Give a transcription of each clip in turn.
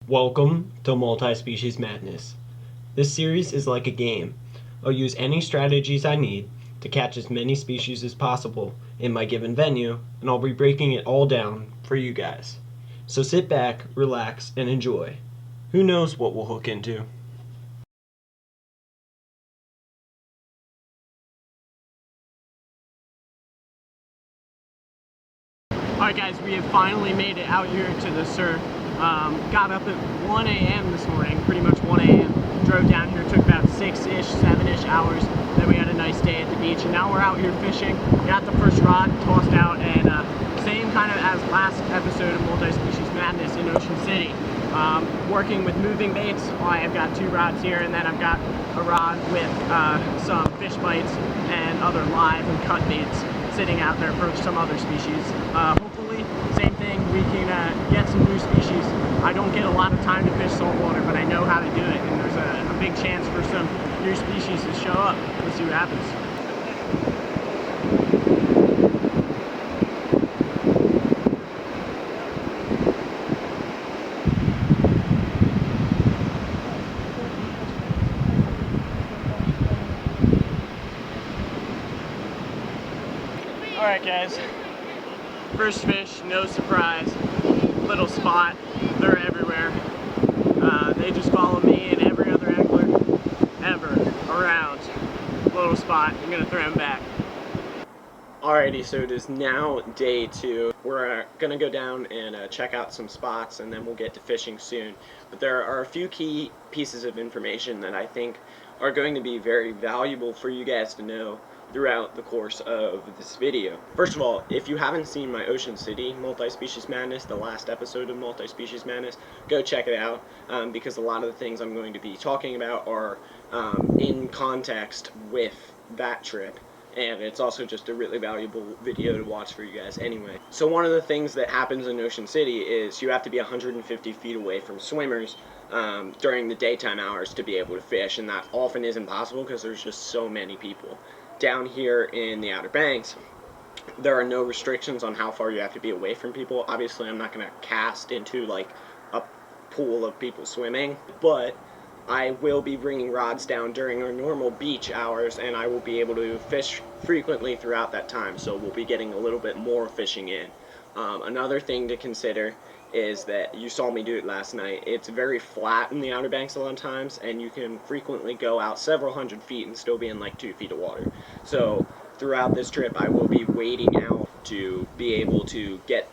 Welcome to Multispecies Madness. This series is like a game. I'll use any strategies I need to catch as many species as possible in my given venue, and I'll be breaking it all down for you guys. So sit back, relax, and enjoy. Who knows what we'll hook into? Alright guys, we have finally made it out here to the surf. Got up at 1 a.m. this morning, pretty much 1 a.m. Drove down here, took about 6-ish, 7-ish hours. Then we had a nice day at the beach, and now we're out here fishing. Got the first rod tossed out, and same kind of as last episode of Multispecies Madness in Ocean City. Working with moving baits. I've got 2 rods here, and then I've got a rod with some fish bites and other live and cut baits sitting out there for some other species. Hopefully, same thing, we can get some new species. I don't get a lot of time to fish saltwater, but I know how to do it, and there's a big chance for some new species to show up. Let's see what happens. Alright guys, first fish, no surprise, little spot, they're everywhere. They just follow me and every other angler ever around. Little spot, I'm gonna throw them back. Alrighty, so it is now day 2. We're gonna go down and check out some spots, and then we'll get to fishing soon. But there are a few key pieces of information that I think are going to be very valuable for you guys to know throughout the course of this video. First of all, if you haven't seen my Ocean City Multispecies Madness, the last episode of Multispecies Madness, go check it out, because a lot of the things I'm going to be talking about are in context with that trip. And it's also just a really valuable video to watch for you guys anyway. So one of the things that happens in Ocean City is you have to be 150 feet away from swimmers during the daytime hours to be able to fish, and that often isn't possible because there's just so many people. Down here in the Outer Banks, there are no restrictions on how far you have to be away from people. Obviously, I'm not going to cast into like a pool of people swimming, but I will be bringing rods down during our normal beach hours, and I will be able to fish frequently throughout that time, so we'll be getting a little bit more fishing in. Another thing to consider is that you saw me do it last night. It's very flat in the Outer Banks a lot of times, and you can frequently go out several hundred feet and still be in like 2 feet of water. So throughout this trip, I will be wading out to be able to get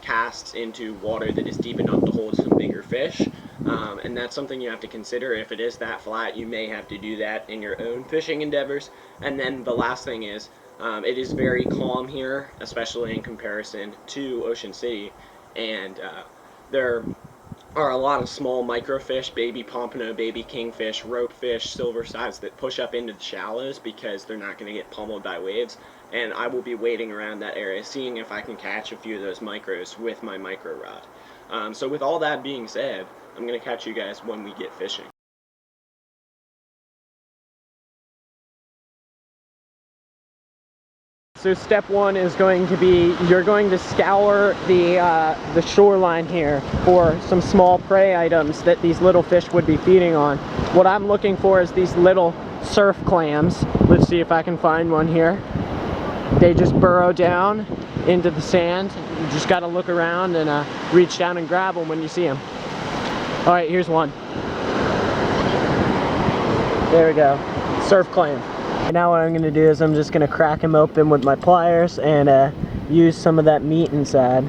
casts into water that is deep enough to hold some bigger fish. And that's something you have to consider. If it is that flat, you may have to do that in your own fishing endeavors. And then the last thing is, it is very calm here, especially in comparison to Ocean City. And there are a lot of small microfish, baby pompano, baby kingfish, ropefish, silver sides that push up into the shallows because they're not going to get pummeled by waves. And I will be wading around that area, seeing if I can catch a few of those micros with my micro rod. So with all that being said, I'm going to catch you guys when we get fishing. So step 1 is going to be, you're going to scour the shoreline here for some small prey items that these little fish would be feeding on. What I'm looking for is these little surf clams. Let's see if I can find one here. They just burrow down into the sand. You just got to look around and reach down and grab them when you see them. Alright, here's one. There we go. Surf clam. Now what I'm going to do is I'm just going to crack him open with my pliers and use some of that meat inside.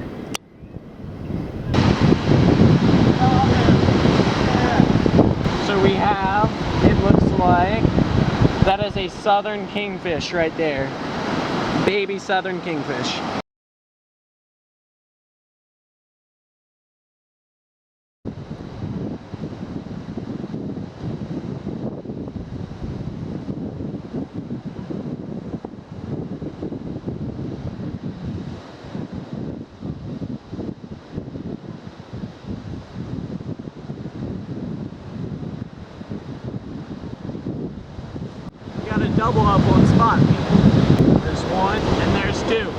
So we have, it looks like, that is a southern kingfish right there. Baby southern kingfish. Double up on spot, people. There's one and there's 2.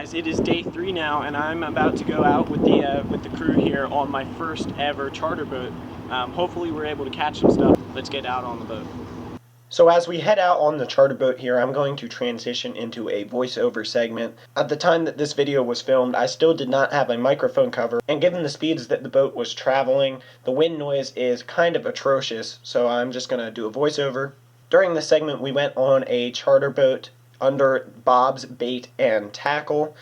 guys, it is day 3 now, and I'm about to go out with the crew here on my first ever charter boat. Hopefully we're able to catch some stuff. Let's get out on the boat. So as we head out on the charter boat here, I'm going to transition into a voiceover segment. At the time that this video was filmed, I still did not have a microphone cover, and given the speeds that the boat was traveling, the wind noise is kind of atrocious, so I'm just going to do a voiceover. During this segment, we went on a charter boat under Bob's Bait and Tackle.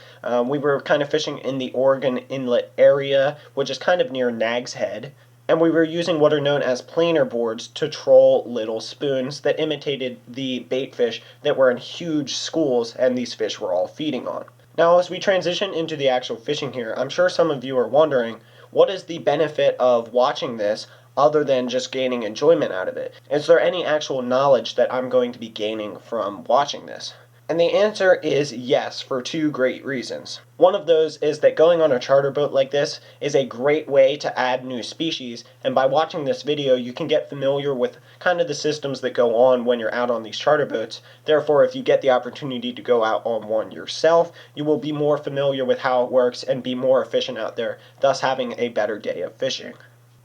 We were kind of fishing in the Oregon Inlet area, which is kind of near Nag's Head. And we were using what are known as planer boards to troll little spoons that imitated the bait fish that were in huge schools and these fish were all feeding on. Now, as we transition into the actual fishing here, I'm sure some of you are wondering, what is the benefit of watching this other than just gaining enjoyment out of it? Is there any actual knowledge that I'm going to be gaining from watching this? And the answer is yes, for 2 great reasons. One of those is that going on a charter boat like this is a great way to add new species, and by watching this video you can get familiar with kind of the systems that go on when you're out on these charter boats. Therefore, if you get the opportunity to go out on one yourself, you will be more familiar with how it works and be more efficient out there, thus having a better day of fishing.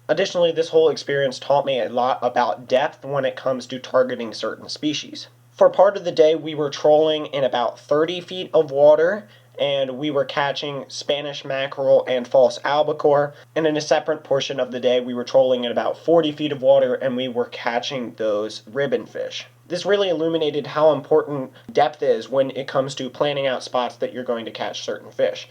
Additionally, this whole experience taught me a lot about depth when it comes to targeting certain species. For part of the day, we were trolling in about 30 feet of water, and we were catching Spanish mackerel and false albacore. And in a separate portion of the day, we were trolling in about 40 feet of water, and we were catching those ribbon fish. This really illuminated how important depth is when it comes to planning out spots that you're going to catch certain fish.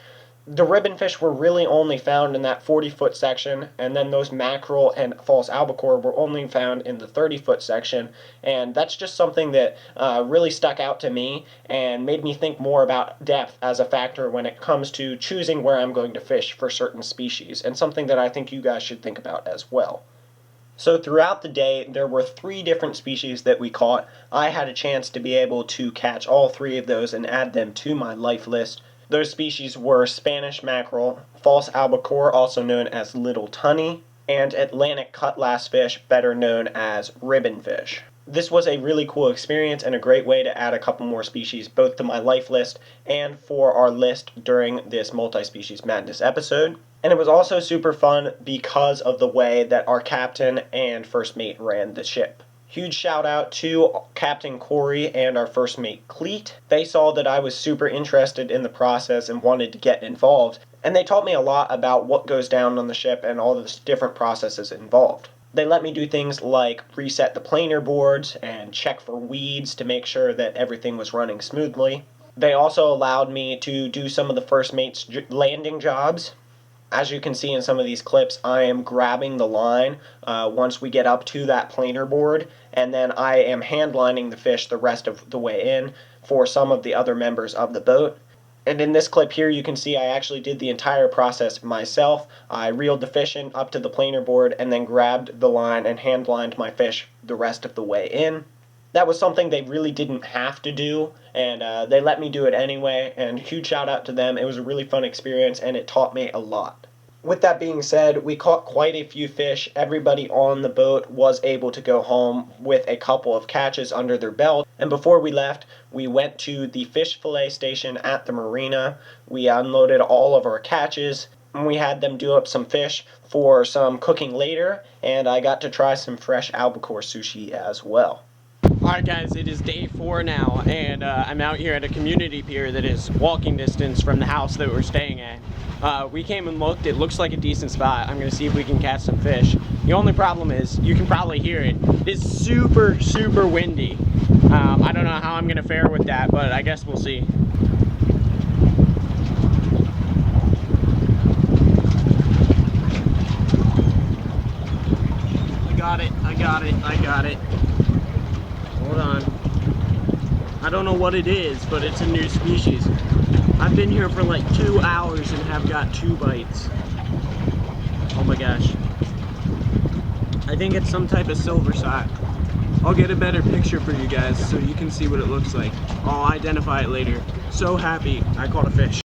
The ribbon fish were really only found in that 40-foot section, and then those mackerel and false albacore were only found in the 30-foot section, and that's just something that really stuck out to me and made me think more about depth as a factor when it comes to choosing where I'm going to fish for certain species, and something that I think you guys should think about as well. So throughout the day, there were 3 different species that we caught. I had a chance to be able to catch all 3 of those and add them to my life list. Those species were Spanish mackerel, false albacore, also known as little tunny, and Atlantic cutlass fish, better known as ribbon fish. This was a really cool experience and a great way to add a couple more species both to my life list and for our list during this Multi-Species Madness episode. And it was also super fun because of the way that our captain and first mate ran the ship. Huge shout out to Captain Corey and our first mate Cleet. They saw that I was super interested in the process and wanted to get involved, and they taught me a lot about what goes down on the ship and all the different processes involved. They let me do things like reset the planer boards and check for weeds to make sure that everything was running smoothly. They also allowed me to do some of the first mate's landing jobs. As you can see in some of these clips, I am grabbing the line once we get up to that planer board, and then I am hand lining the fish the rest of the way in for some of the other members of the boat. And in this clip here, you can see I actually did the entire process myself. I reeled the fish in up to the planer board and then grabbed the line and hand lined my fish the rest of the way in. That was something they really didn't have to do, and they let me do it anyway, and huge shout out to them. It was a really fun experience, and it taught me a lot. With that being said, we caught quite a few fish. Everybody on the boat was able to go home with a couple of catches under their belt, and before we left, we went to the fish fillet station at the marina. We unloaded all of our catches, and we had them do up some fish for some cooking later, and I got to try some fresh albacore sushi as well. Alright guys, it is day 4 now, and I'm out here at a community pier that is walking distance from the house that we're staying at. We came and looked. It looks like a decent spot. I'm going to see if we can catch some fish. The only problem is, you can probably hear it, it's super, super windy. I don't know how I'm going to fare with that, but I guess we'll see. I got it. Hold on. I don't know what it is, but it's a new species. I've been here for like 2 hours and have got 2 bites. Oh my gosh. I think it's some type of silver sock. I'll get a better picture for you guys so you can see what it looks like. I'll identify it later. So happy I caught a fish.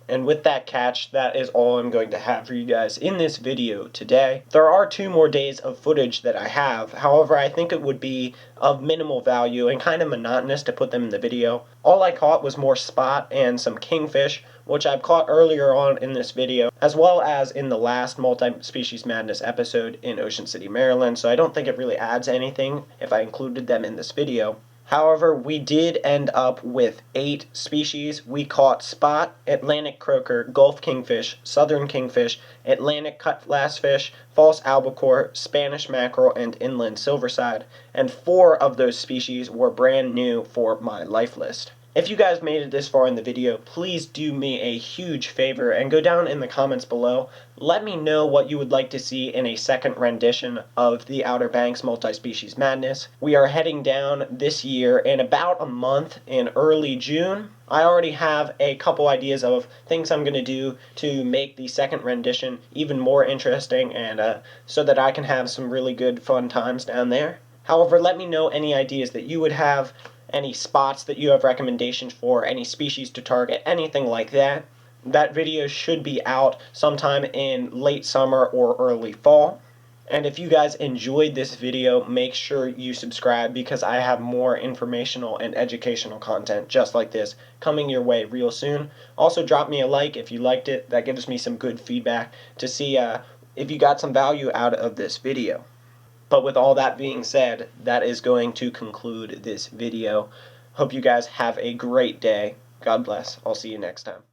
And with that catch, that is all I'm going to have for you guys in this video today. There are 2 more days of footage that I have. However, I think it would be of minimal value and kind of monotonous to put them in the video. All I caught was more spot and some kingfish, which I've caught earlier on in this video, as well as in the last Multi-Species Madness episode in Ocean City, Maryland, so I don't think it really adds anything if I included them in this video. However, we did end up with 8 species. We caught spot, Atlantic croaker, Gulf kingfish, southern kingfish, Atlantic cutlassfish, false albacore, Spanish mackerel, and inland silverside, and 4 of those species were brand new for my life list. If you guys made it this far in the video, please do me a huge favor and go down in the comments below. Let me know what you would like to see in a second rendition of the Outer Banks Multi-Species Madness. We are heading down this year in about a month in early June. I already have a couple ideas of things I'm going to do to make the second rendition even more interesting and so that I can have some really good fun times down there. However, let me know any ideas that you would have, any spots that you have recommendations for, any species to target, anything like that. That video should be out sometime in late summer or early fall. And if you guys enjoyed this video, make sure you subscribe because I have more informational and educational content just like this coming your way real soon. Also, drop me a like if you liked it. That gives me some good feedback to see if you got some value out of this video. But with all that being said, that is going to conclude this video. Hope you guys have a great day. God bless. I'll see you next time.